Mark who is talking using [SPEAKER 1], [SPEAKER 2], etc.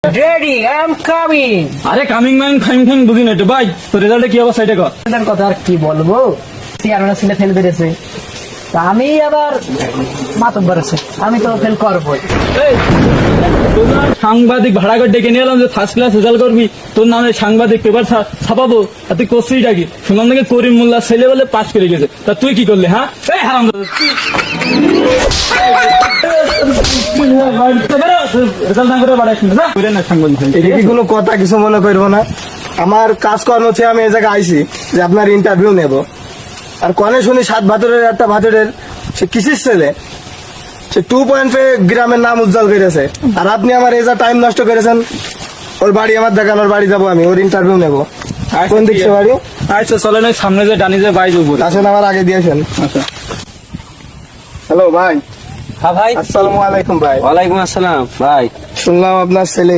[SPEAKER 1] Ready I am coming.
[SPEAKER 2] আরে coming মাইং ফাইং ফাইং বুঝি না তো ভাই, তো রেজাল্টে কি অবস্থা এটা কর।
[SPEAKER 1] এটার কথা আর কি বলবো, চেয়ারম্যান ছেলে ফেল বেড়েছে, তা আমি আবার মাতব বেড়েছে, আমি তো ফেল করবোই।
[SPEAKER 2] এই, তোর নামে সাংবাদিক ভাড়া করে ডেকে নিয়ে এলাম যে ফার্স্ট ক্লাস রেজাল্ট করবি, তোর নামে সাংবাদিক পেপার ছাপাবো, আর তুই করছিস কি? শুনলাম নাকি করিম মোল্লা ছেলে বলে পাস করে গেছে, তা তুই কি করলি? হ্যাঁ এই হারাম
[SPEAKER 3] এটা কি কোনো কথা কিছু মনে করবো না? আমার কাজকর্ম হচ্ছে আমি এই জায়গায় আইছি যে আপনার ইন্টারভিউ নেব। আর কনে শুনি 7 ভাদরের একটা ভাদরের সে কিসির ছেলে, সে 2 পয়েন্ট পেয়ে গ্রামের নাম উজ্জ্বল করেছে, আর আপনি আমার এই যা টাইম নষ্ট করেছেন। ওর বাড়ি আমার দেখানোর বাড়ি যাবো, আমি ওর ইন্টারভিউ নেব। কোন দিক সে বাড়ি?
[SPEAKER 2] আচ্ছা চলে নয়, সামনে যে ডানি যে বাইজ উপরে
[SPEAKER 3] আসেন, আমার আগে দিয়েছেন।
[SPEAKER 2] আচ্ছা।
[SPEAKER 3] হ্যালো ভাই।
[SPEAKER 1] হ্যাঁ ভাই,
[SPEAKER 3] আসসালামু আলাইকুম ভাই।
[SPEAKER 1] ওয়ালাইকুম আসসালাম ভাই।
[SPEAKER 3] শুনলাম আপনার ছেলে